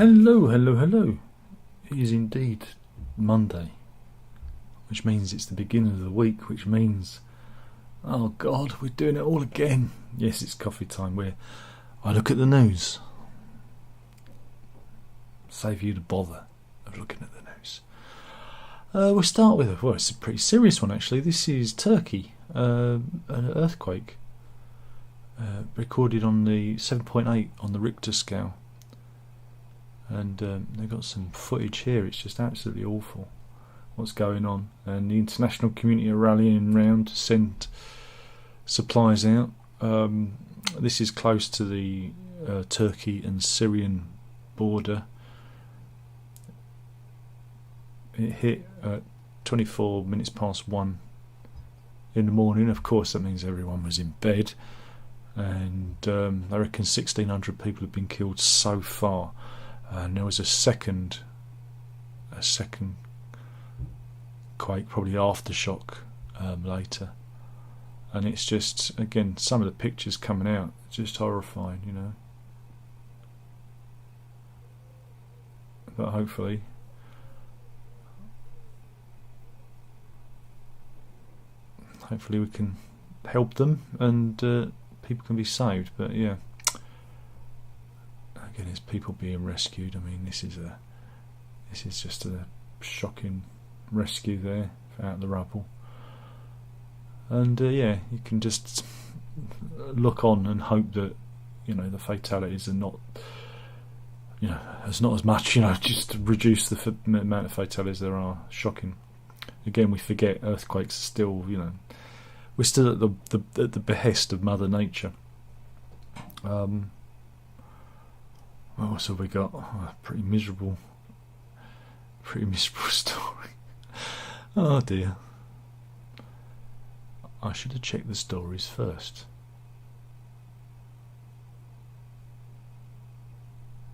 Hello, hello, hello. It is indeed Monday, which means it's the beginning of the week, which means, oh God, we're doing it all again. Yes, it's coffee time where I look at the news. Save you the bother of looking at the news. We'll start with, well, it's a pretty serious one actually. This is Turkey, an earthquake recorded on the 7.8 on the Richter scale. And they've got some footage here. It's just absolutely awful what's going on, and the international community are rallying round to send supplies out. This is close to the Turkey and Syrian border. It hit at 24 minutes past 1 in the morning. Of course that means everyone was in bed, and I reckon 1,600 people have been killed so far. And there was a second quake, probably aftershock later, and it's just, again, some of the pictures coming out just horrifying, you know. But hopefully we can help them and people can be saved. But yeah. Again, there's people being rescued. I mean, this is just a shocking rescue there out of the rubble. And yeah, you can just look on and hope that, you know, the fatalities are not, you know, there's not as much, you know, just to reduce the amount of fatalities there are. Shocking. Again, we forget earthquakes are still, you know, we're still at the behest of Mother Nature. What else have we got? Oh, pretty miserable story. Oh dear. I should have checked the stories first.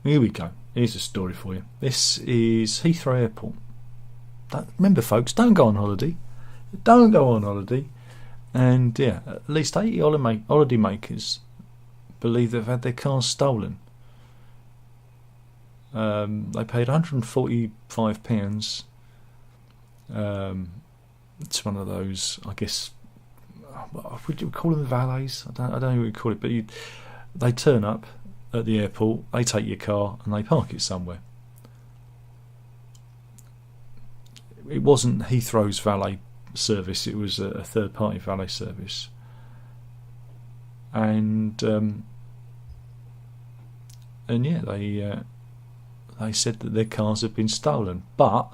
Here we go. Here's a story for you. This is Heathrow Airport. Remember, folks, don't go on holiday. Don't go on holiday. And yeah, at least 80 holiday makers believe they've had their cars stolen. They paid £145. It's one of those, I guess, would you call them valets? I don't know what you call it, but they turn up at the airport, they take your car and they park it somewhere. It wasn't Heathrow's valet service, it was a third party valet service. And yeah, they said that their cars had been stolen, but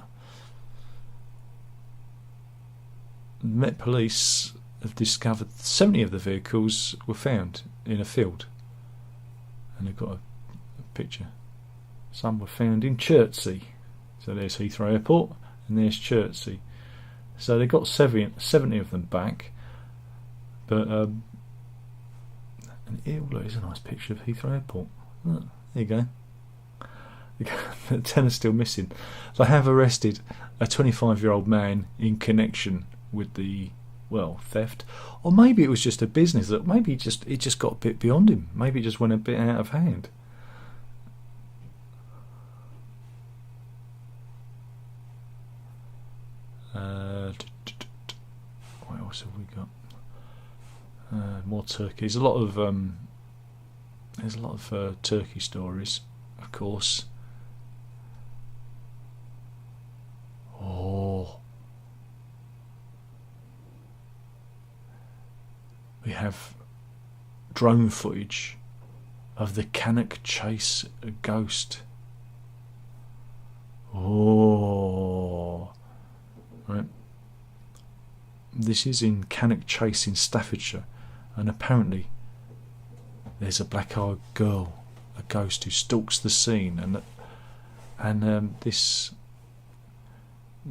the Met Police have discovered 70 of the vehicles were found in a field, and they've got a picture. Some were found in Chertsey, so there's Heathrow Airport and there's Chertsey. So they got 70 of them back, but and here's a nice picture of Heathrow Airport. Oh, there you go. 10 are still missing. They have arrested a 25-year-old man in connection with the, well, theft, or maybe it was just a business that maybe it just got a bit beyond him. Maybe it just went a bit out of hand. What else have we got? More Turkey. There's a lot of Turkey stories, of course. Oh, we have drone footage of the Hancock chase ghost. Oh, right. This is in Hancock Chase in Staffordshire, and apparently there's a black-eyed girl, a ghost, who stalks the scene, and this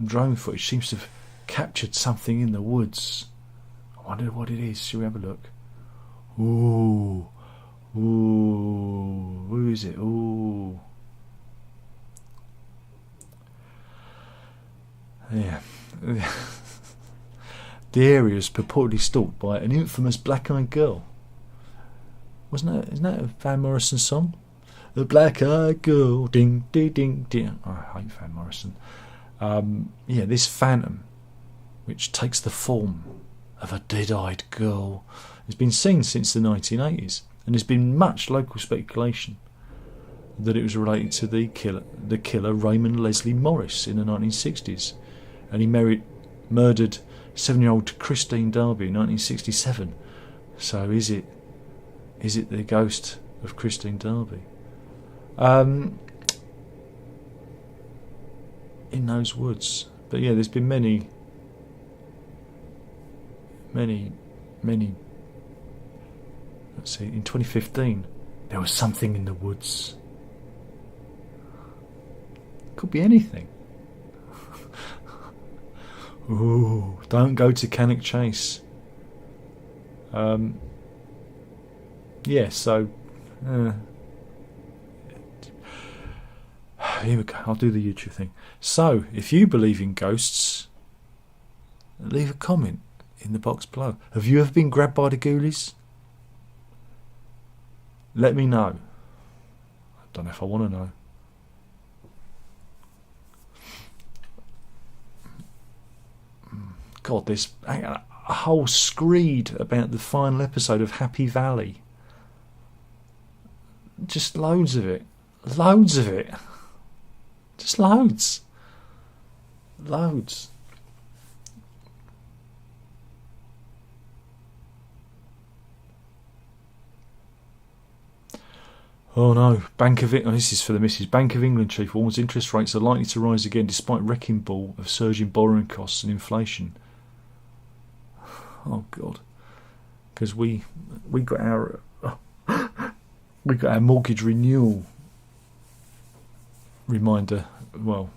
drone footage seems to have captured something in the woods. I wonder what it is. Shall we have a look? Ooh, who is it? Ooh, yeah. The area is purportedly stalked by an infamous black-eyed girl. Isn't that a Van Morrison song? The black-eyed girl, ding, ding, ding, ding. Oh, I hate Van Morrison. Yeah, this phantom, which takes the form of a dead-eyed girl, has been seen since the 1980s, and there's been much local speculation that it was related to the killer Raymond Leslie Morris in the 1960s, and he murdered 7-year-old Christine Darby in 1967. So is it the ghost of Christine Darby? In those woods. But yeah, there's been many let's see, in 2015 there was something in the woods. Could be anything. Ooh, don't go to Cannock Chase. Yeah, so here we go. I'll do the YouTube thing. So, if you believe in ghosts, leave a comment in the box below. Have you ever been grabbed by the ghoulies? Let me know. I don't know if I want to know. God, there's a whole screed about the final episode of Happy Valley. Just loads of it. Loads of it. Just loads. Loads. Oh no, this is for the missus. Bank of England chief warns interest rates are likely to rise again despite wrecking ball of surging borrowing costs and inflation. Oh God, because we got our mortgage renewal reminder. Well,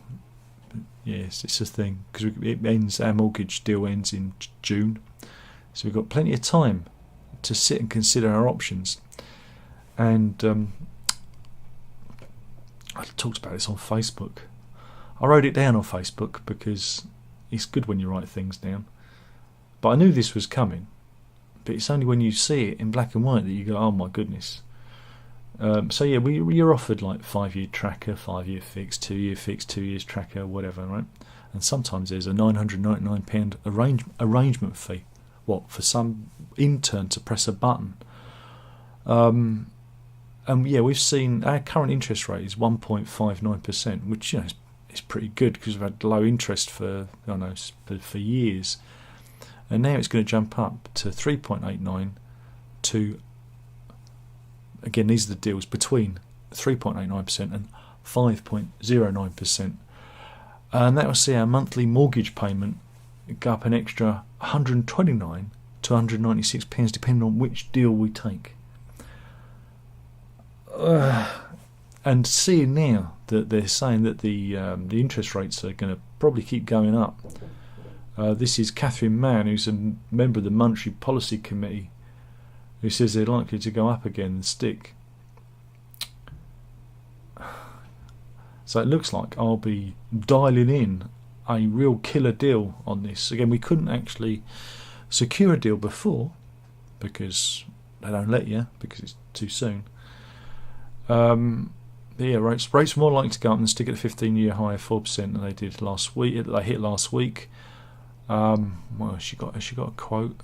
yes, it's a thing because our mortgage deal ends in June, so we've got plenty of time to sit and consider our options. And I talked about this on Facebook. I wrote it down on Facebook because it's good when you write things down. But I knew this was coming. But it's only when you see it in black and white that you go, oh my goodness. So yeah, you're offered like 5-year tracker, 5-year fix, 2-year fix, 2 years tracker, whatever, right? And sometimes there's a £999 arrangement fee. What, for some intern to press a button? Yeah, we've seen our current interest rate is 1.59%, which is pretty good because we've had low interest for years, and now it's going to jump up to 3.89 to, again, these are the deals between 3.89% and 5.09%, and that will see our monthly mortgage payment go up an extra 129 to 196 pounds depending on which deal we take. And seeing now that they're saying that the interest rates are going to probably keep going up. This is Catherine Mann, who's a member of the Monetary Policy Committee, who says they're likely to go up again and stick. So it looks like I'll be dialing in a real killer deal on this. Again, we couldn't actually secure a deal before because they don't let you because it's too soon. Yeah, rates were more likely to go up and stick at a 15-year high of 4% than they did last week. They hit last week. Well, has she got a quote?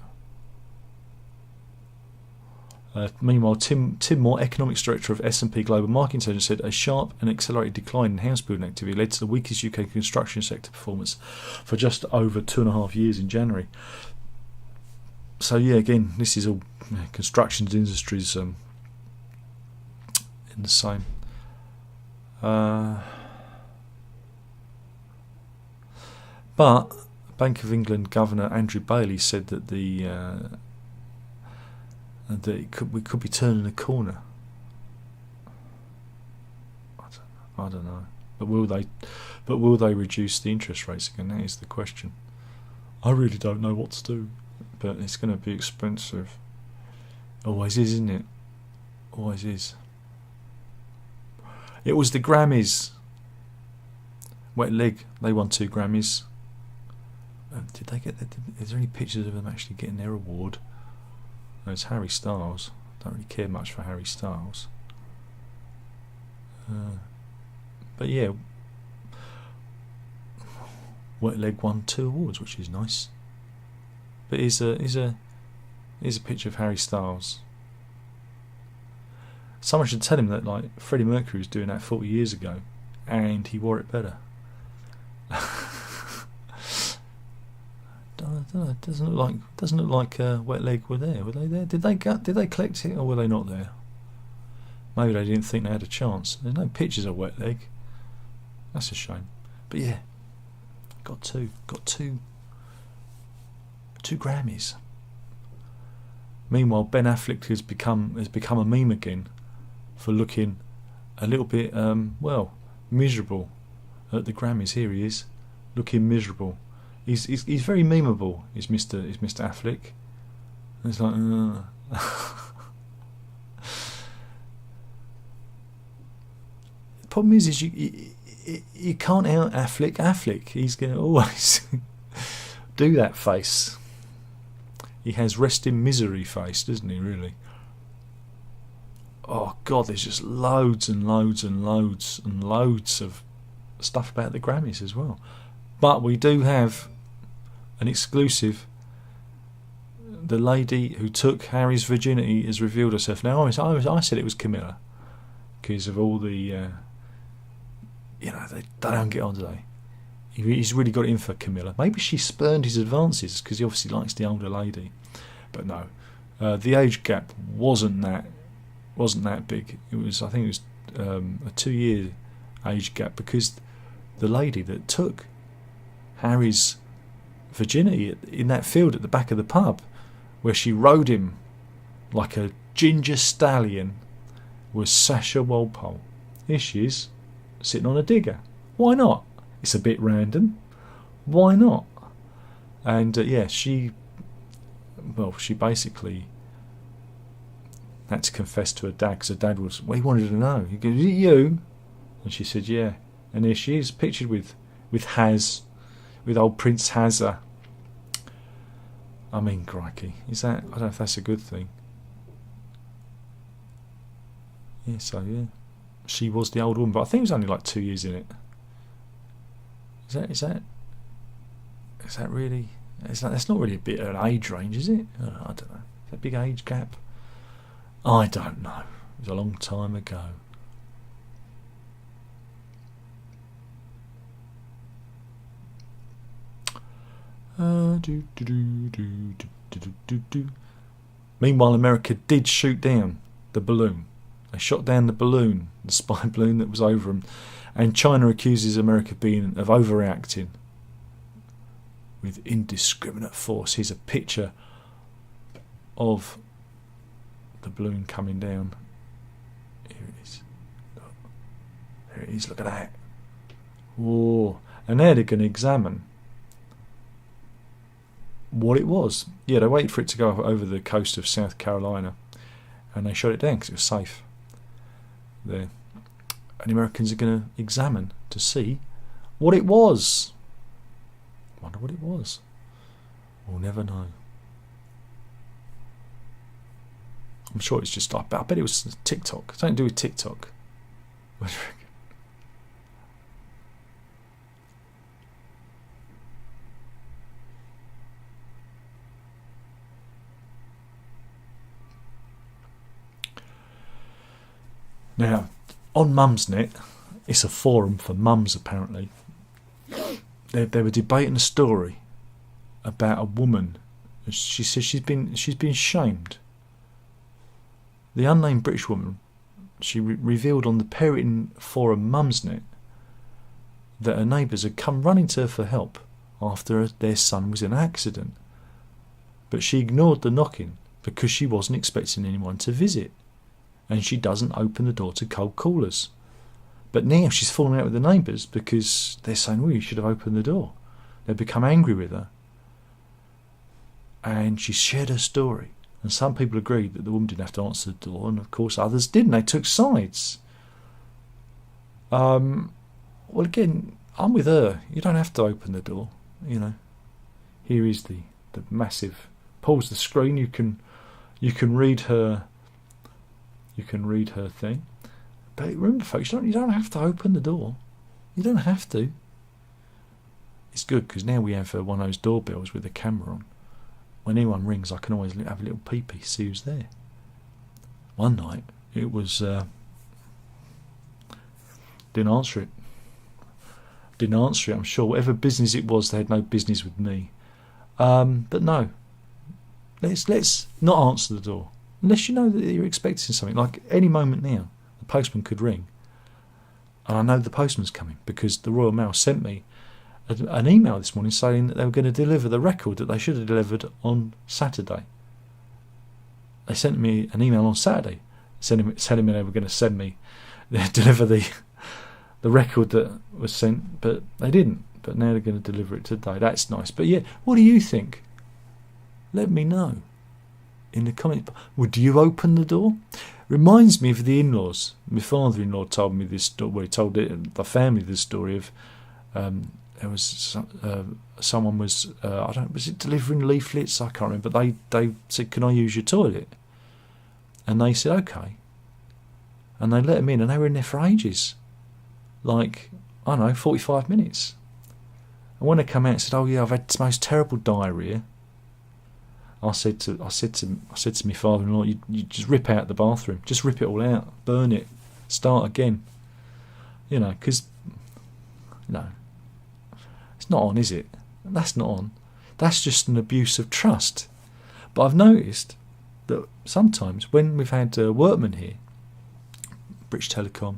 Meanwhile, Tim Moore, economics director of S&P Global Market Intelligence, said a sharp and accelerated decline in house building activity led to the weakest UK construction sector performance for just over 2.5 years in January. So yeah, again, this is all construction industries in the same. But Bank of England Governor Andrew Bailey said that we could be turning a corner. I don't know. But will they reduce the interest rates again? That is the question. I really don't know what to do. But it's going to be expensive. Always is, isn't it? Always is. It was the Grammys. Wet Leg, they won 2 Grammys. Did they get? Is there any pictures of them actually getting their award? No, it's Harry Styles. Don't really care much for Harry Styles. But yeah, Wet Leg won 2 awards, which is nice. But here's a picture of Harry Styles. Someone should tell him that, like, Freddie Mercury was doing that 40 years ago, and he wore it better. Doesn't look like Wet Leg were there. Were they there? Did they collect it, or were they not there? Maybe they didn't think they had a chance. There's no pictures of Wet Leg. That's a shame. But yeah, got two Grammys. Meanwhile, Ben Affleck has become a meme again for looking a little bit miserable at the Grammys. Here he is, looking miserable. He's very memeable. Is Mr. Affleck. And it's like. The problem is you can't out Affleck. He's going to always do that face. He has rest in misery face, doesn't he, really? Oh God, there's just loads and loads and loads and loads of stuff about the Grammys as well. But we do have an exclusive. The lady who took Harry's virginity has revealed herself. Now, I said it was Camilla because of all the... they don't get on today. He's really got it in for Camilla. Maybe she spurned his advances because he obviously likes the older lady. But no, the age gap wasn't that big. It was, I think, it was a 2-year age gap because the lady that took Harry's virginity in that field at the back of the pub, where she rode him like a ginger stallion, was Sasha Walpole. Here she is, sitting on a digger. Why not? It's a bit random. Why not? And she basically had to confess to her dad because her dad he wanted to know. He goes, "Is it you?" And she said, "Yeah." And here she is, pictured with old Prince Hazza. I mean, crikey, I don't know if that's a good thing. Yeah, so yeah, she was the old woman, but I think it was only like 2 years in it. Is that really? That's not really a bit of an age range, is it? I don't know. Is that a big age gap? I don't know. It was a long time ago. Meanwhile, America did shoot down the balloon. They shot down the balloon, the spy balloon that was over them, and China accuses America of overreacting with indiscriminate force. Here's a picture of the balloon coming down. Here it is. There it is. Look at that. Whoa! And now they're going to examine what it was. Yeah, they waited for it to go over the coast of South Carolina, and they shot it down because it was safe there. And the Americans are going to examine to see what it was. Wonder what it was. We'll never know. I'm sure it's just... I bet it was TikTok. It's something to do with TikTok. What do you reckon? Now, on Mumsnet, it's a forum for mums apparently. They were debating a story about a woman. She says she's been shamed. The unnamed British woman, she revealed on the parenting forum Mumsnet that her neighbours had come running to her for help after their son was in an accident. But she ignored the knocking because she wasn't expecting anyone to visit. And she doesn't open the door to cold callers. But now she's falling out with the neighbours because they're saying, "Well, you should have opened the door." They've become angry with her. And she shared her story. And some people agreed that the woman didn't have to answer the door, and of course others didn't. They took sides. Well, again, I'm with her. You don't have to open the door. Here is the massive... Pause the screen. You can read her... You can read her thing. But remember, folks, you don't have to open the door. You don't have to. It's good because now we have one of those doorbells with a camera on. When anyone rings, I can always have a little peepee, see who's there. One night, it was... didn't answer it. I'm sure. Whatever business it was, they had no business with me. But no. Let's not answer the door. Unless you know that you're expecting something. Like any moment now, the postman could ring. And I know the postman's coming because the Royal Mail sent me an email this morning saying that they were going to deliver the record that they should have delivered on Saturday. They sent me an email on Saturday telling me they were going to deliver the record that was sent, but they didn't. But now they're going to deliver it today. That's nice. But yeah, what do you think? Let me know in the comments. Would you open the door? Reminds me of the in-laws. My father-in-law told me this story. Well, he told the family this story of there was someone was was it delivering leaflets? I can't remember. But they said, "Can I use your toilet?" And they said, "Okay." And they let them in, and they were in there for ages, like I don't know, 45 minutes. And when they come out and said, "Oh yeah, I've had the most terrible diarrhoea," I said to my father-in-law, "You just rip out the bathroom, just rip it all out, burn it, start again." Because it's not on, is it? That's not on. That's just an abuse of trust. But I've noticed that sometimes when we've had workmen here, British Telecom,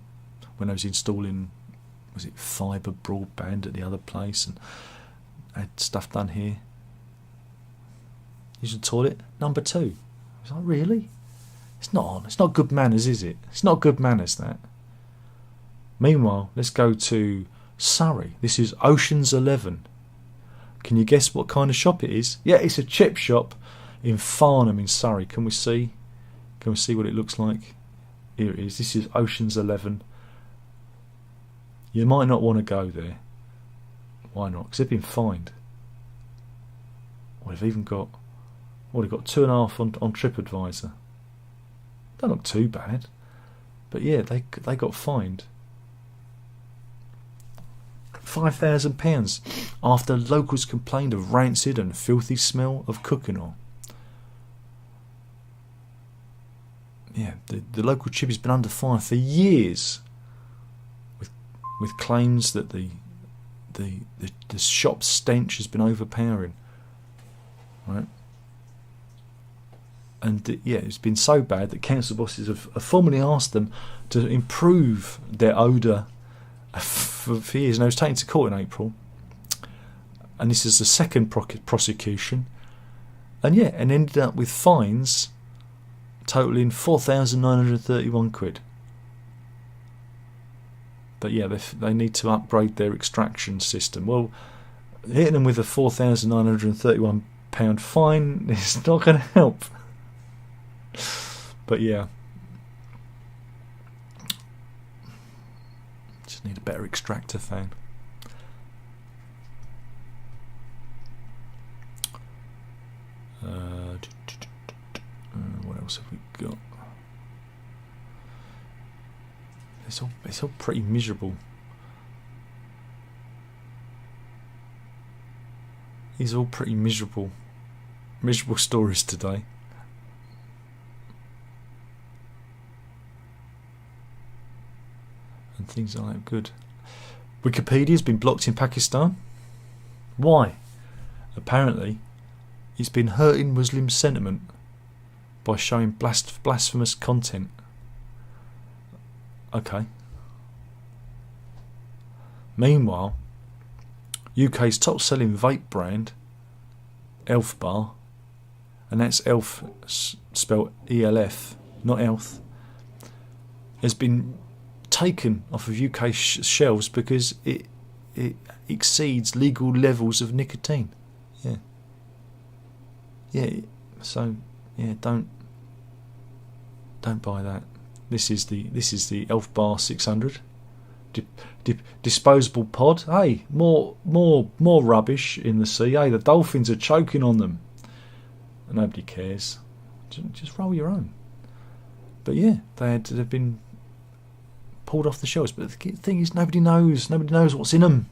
when I was installing, was it fibre broadband at the other place, and I had stuff done here, use the toilet, number 2. I was like, really? It's not on. It's not good manners, is it? It's not good manners, that. Meanwhile, let's go to Surrey. This is Ocean's 11. Can you guess what kind of shop it is? Yeah, it's a chip shop in Farnham in Surrey. Can we see what it looks like? Here it is. This is Ocean's 11. You might not want to go there. Why not? Because they've been fined. They've even got... they've got 2.5 on TripAdvisor. Don't look too bad. But yeah, they got fined £5,000 after locals complained of rancid and filthy smell of cooking oil. Yeah, the local chip has been under fire for years with claims that the shop's stench has been overpowering. Right? And it's been so bad that council bosses have formally asked them to improve their odour for years. And I was taken to court in April, and this is the second prosecution, and ended up with fines totaling £4,931. But yeah, they need to upgrade their extraction system. Well, hitting them with a £4,931 fine is not going to help. But yeah, just need a better extractor fan. What else have we got? It's all pretty miserable. These are all pretty miserable stories today. And things like that. Good. Wikipedia's been blocked in Pakistan. Why? Apparently, it's been hurting Muslim sentiment by showing blasphemous content. Okay. Meanwhile, UK's top selling vape brand, Elf Bar, and that's Elf spelled ELF, not Elf, has been taken off of UK shelves because it exceeds legal levels of nicotine. So don't buy that. This is the Elf Bar 600 disposable pod. Hey, more rubbish in the sea. Hey, the dolphins are choking on them. Nobody cares. Just roll your own. But yeah, they've been pulled off the shelves. But the thing is, nobody knows what's in them.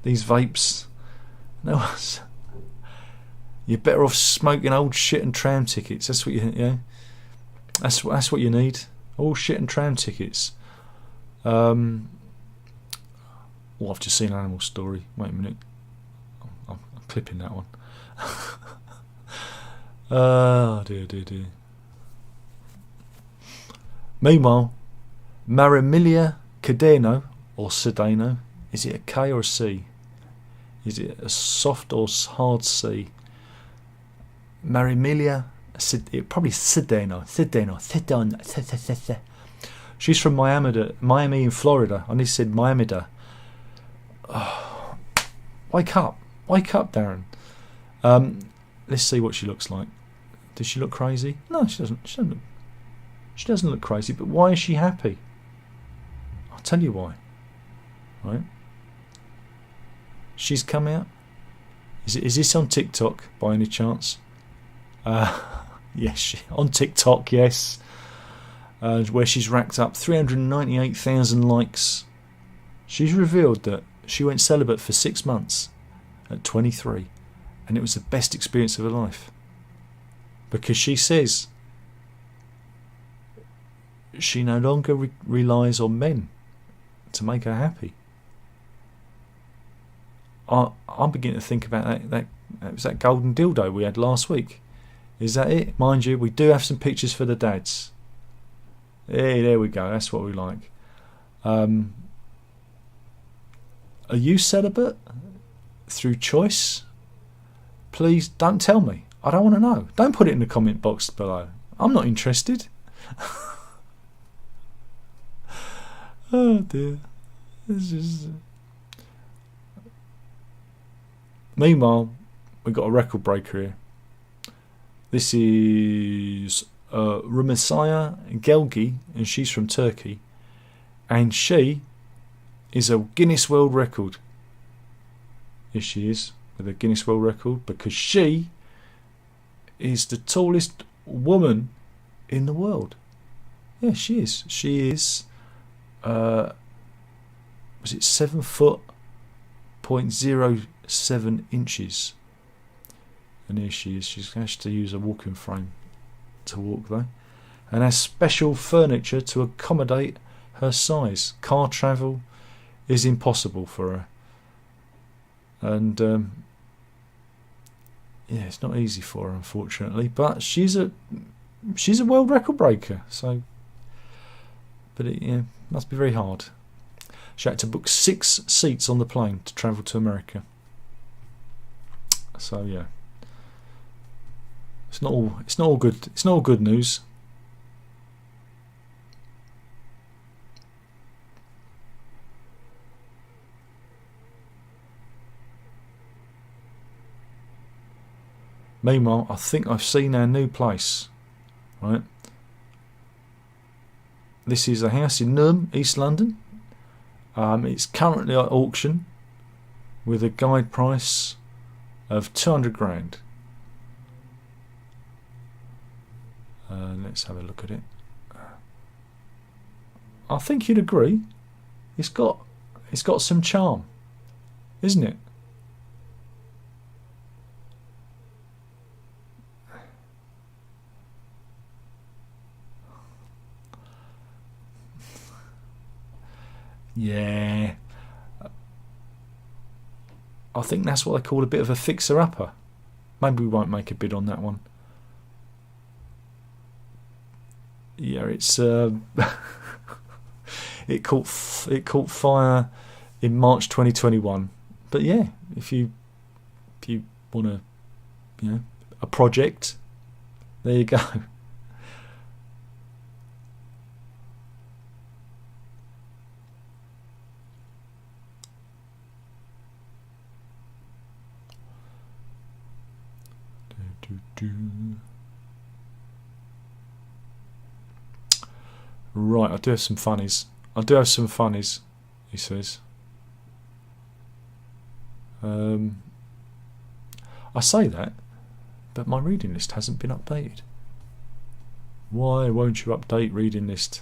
These vapes. No one's. You're better off smoking old shit and tram tickets. That's what That's what you need. All shit and tram tickets. I've just seen Animal Story. Wait a minute. I'm clipping that one. Oh dear. Meanwhile, Marimilia Cadeno, or Sedano, is it a K or a C? Is it a soft or hard C? Marimilia, probably Sedano. She's from Miami in Florida. I nearly said Miami. Oh, wake up, Darren. Let's see what she looks like. Does she look crazy? No, she doesn't. She doesn't look crazy. But why is she happy? I'll tell you why. Right? She's come out. Is this on TikTok by any chance? Yes, on TikTok, yes. Where she's racked up 398,000 likes. She's revealed that she went celibate for 6 months at 23, and it was the best experience of her life. Because she says she no longer relies on men to make her happy. I'm beginning to think about that was that golden dildo we had last week. Is that it? Mind you, we do have some pictures for the dads. Hey, there we go. That's what we like. Are you celibate through choice? Please don't tell me. I don't want to know. Don't put it in the comment box below. I'm not interested. Oh dear. This is. Meanwhile, we've got a record breaker here. This is Rumesaya Gelgi, and she's from Turkey. And she is a Guinness World Record. Yes, she is, with a Guinness World Record, because she is the tallest woman in the world. Yeah, she is. She is, was it 7 foot, 0.07 inches. And here she is. She's going to have to use a walking frame to walk though, and has special furniture to accommodate her size. Car travel is impossible for her, and yeah, it's not easy for her, unfortunately. But she's a world record breaker. So, but it must be very hard. She had to book 6 seats on the plane to travel to America. So yeah. It's not all good. It's not all good news. Meanwhile, I think I've seen our new place. Right. This is a house in Newham, East London. It's currently at auction with a guide price of 200 grand. Let's have a look at it. I think you'd agree. It's got some charm, isn't it? Yeah. I think that's what they call a bit of a fixer-upper. Maybe we won't make a bid on that one. Yeah, it's it caught fire in March 2021. But yeah, if you want to, a project, there you go. Right, I do have some funnies. He says. I say that, but my reading list hasn't been updated. Why won't you update reading list?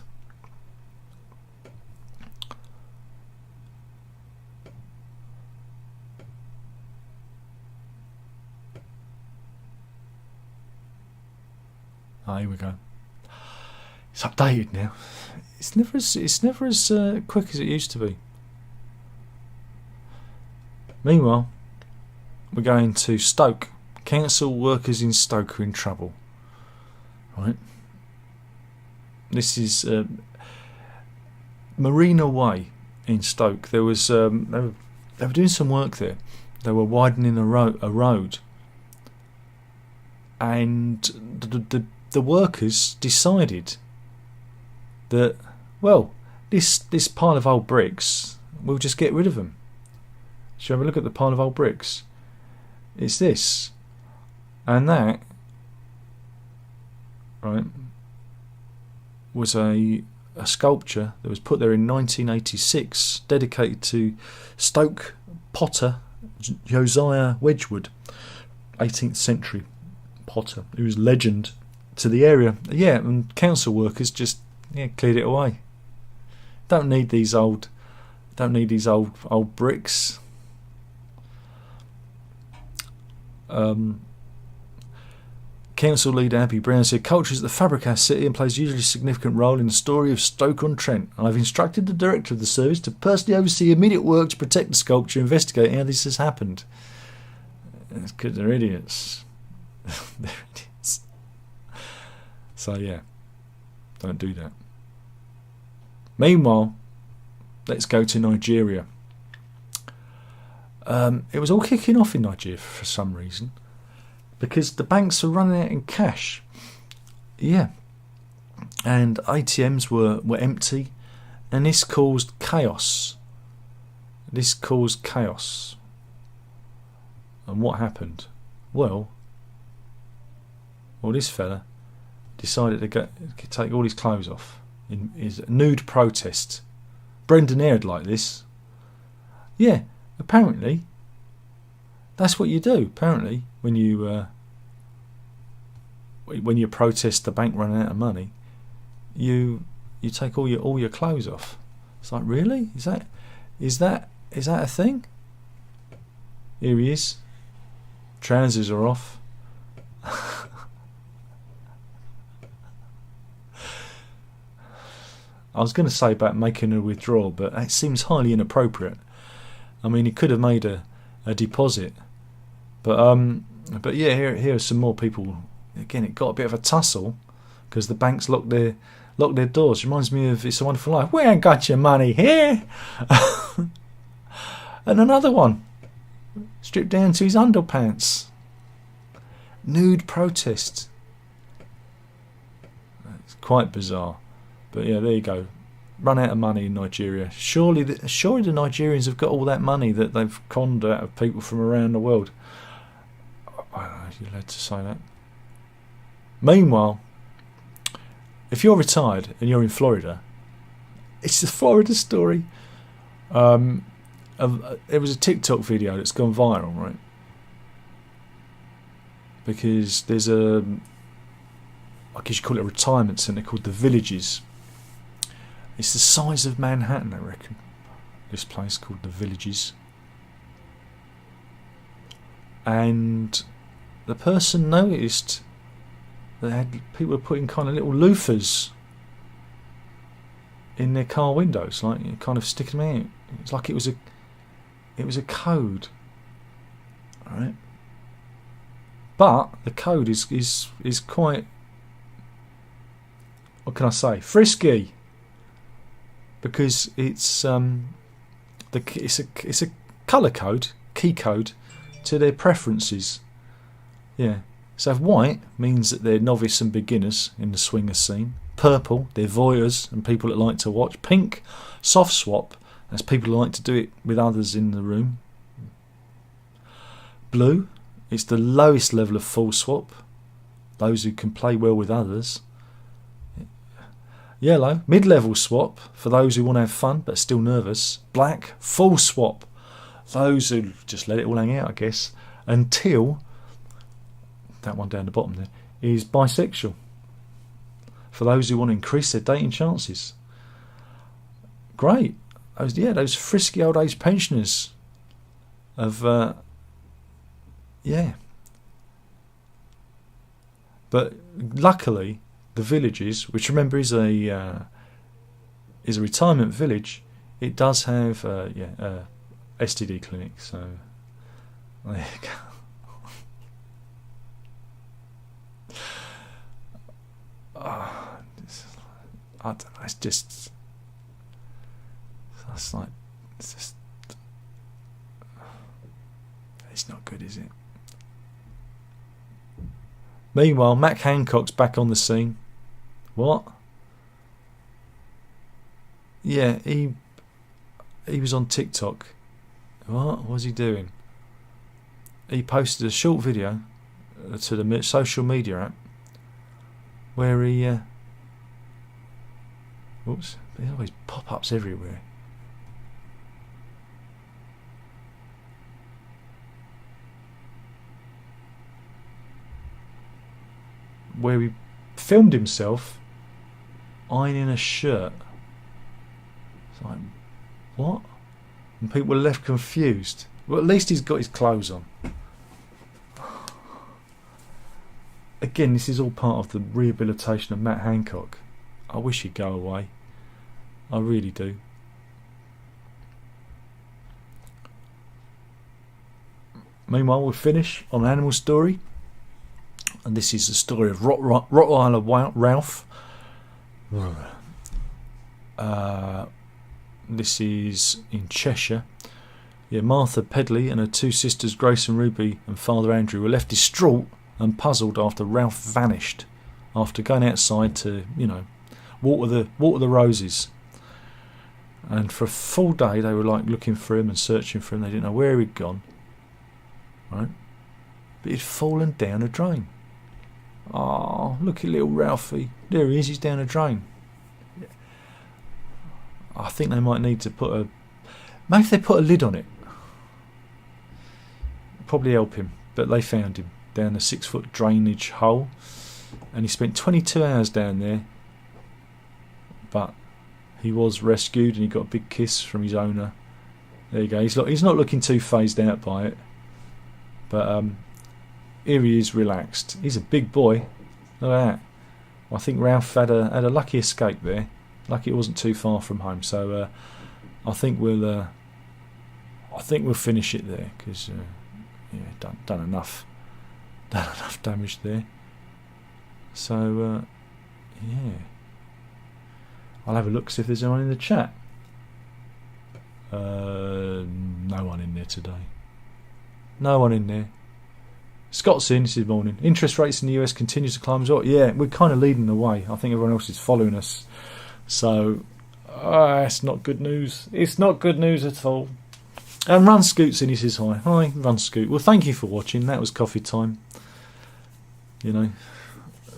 here we go. It's updated now. It's never as quick as it used to be. Meanwhile, we're going to Stoke. Council workers in Stoke are in trouble. Right. This is Marina Way in Stoke. There was they were doing some work there. They were widening a road, and the workers decided that, well, this pile of old bricks, we'll just get rid of them. Shall we have a look at the pile of old bricks? It's this and that, right? Was a sculpture that was put there in 1986, dedicated to Stoke potter Josiah Wedgwood, 18th century potter, who was legend to the area. Yeah, and council workers just cleared it away. Don't need these old bricks. Council leader Abby Brown said, culture is the fabric of our city and plays a hugely significant role in the story of Stoke-on-Trent. I've instructed the director of the service to personally oversee immediate work to protect the sculpture and investigate how this has happened. It's because they're idiots. They're idiots. So yeah, don't do that. Meanwhile, let's go to Nigeria. It was all kicking off in Nigeria for some reason, because the banks are running out in cash. Yeah. And ATMs were empty, and this caused chaos. And what happened? Well, this fella decided to take all his clothes off in his nude protest. Brendan Aird like this. Yeah, apparently that's what you do. Apparently, when you protest the bank running out of money, you take all your clothes off. It's like, really? Is that a thing? Here he is. Trousers are off. I was going to say about making a withdrawal, but it seems highly inappropriate. I mean, he could have made a deposit, but yeah, here are some more people. Again, it got a bit of a tussle because the banks locked their doors. Reminds me of It's a Wonderful Life. We ain't got your money here. And another one, stripped down to his underpants. Nude protest. It's quite bizarre. But yeah, there you go. Run out of money in Nigeria. Surely the Nigerians have got all that money that they've conned out of people from around the world. I don't know if you're allowed to say that. Meanwhile, if you're retired and you're in Florida, it's the Florida story. There was a TikTok video that's gone viral, right? Because there's I guess you call it a retirement centre called The Villages. It's the size of Manhattan, I reckon. This place called The Villages. And the person noticed that people were putting kind of little loofahs in their car windows, like kind of sticking them out. It's like it was a code, right? But the code is quite, what can I say, frisky, because it's a colour code, key code to their preferences. Yeah. So if white means that they're novice and beginners in the swinger scene. Purple, they're voyeurs and people that like to watch. Pink, soft swap, that's people who like to do it with others in the room. Blue, it's the lowest level of full swap, those who can play well with others. Yellow, mid-level swap, for those who want to have fun but still nervous. Black, full swap, those who just let it all hang out, I guess. And teal, that one down the bottom there, is bisexual, for those who want to increase their dating chances. Great. Those frisky old age pensioners of But luckily, the villages, which remember is a retirement village, it does have STD clinic. So there you go. I don't know. It's just. It's like. It's just. It's not good, is it? Meanwhile, Mac Hancock's back on the scene. What? Yeah, he was on TikTok. What was he doing? He posted a short video to the social media app where he whoops, there's always pop-ups everywhere. Where he filmed himself ironing a shirt. It's like, what? And people were left confused. Well, at least he's got his clothes on. Again, this is all part of the rehabilitation of Matt Hancock. I wish he'd go away. I really do. Meanwhile, we'll finish on an animal story. And this is the story of Rottweiler Ralph. This is in Cheshire. Yeah, Martha Pedley and her two sisters Grace and Ruby and Father Andrew were left distraught and puzzled after Ralph vanished after going outside to, water the roses. And for a full day they were like looking for him and searching for him. They didn't know where he'd gone. Right? But he'd fallen down a drain. Oh, look at little Ralphie. There he is, he's down a drain. I think they might need to put maybe if they put a lid on it. Probably help him. But they found him down a 6-foot drainage hole. And he spent 22 hours down there. But he was rescued and he got a big kiss from his owner. There you go. He's not looking too phased out by it. But here he is, relaxed. He's a big boy. Look at that. I think Ralph had a lucky escape there. Lucky it wasn't too far from home. So I think we'll finish it there because done enough damage there. So I'll have a look, see if there's anyone in the chat. No one in there today. No one in there. Scott's in this morning. Interest rates in the US continues to climb as well. Yeah, we're kind of leading the way. I think everyone else is following us. So, it's not good news. It's not good news at all. And Run Scoot's in, he says hi. Hi, Run Scoot. Well, thank you for watching. That was coffee time. I know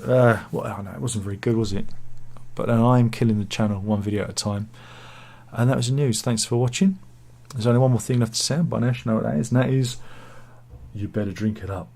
it wasn't very good, was it? But I am killing the channel one video at a time. And that was the news. Thanks for watching. There's only one more thing left to say, but I know what that is, and that is, you better drink it up.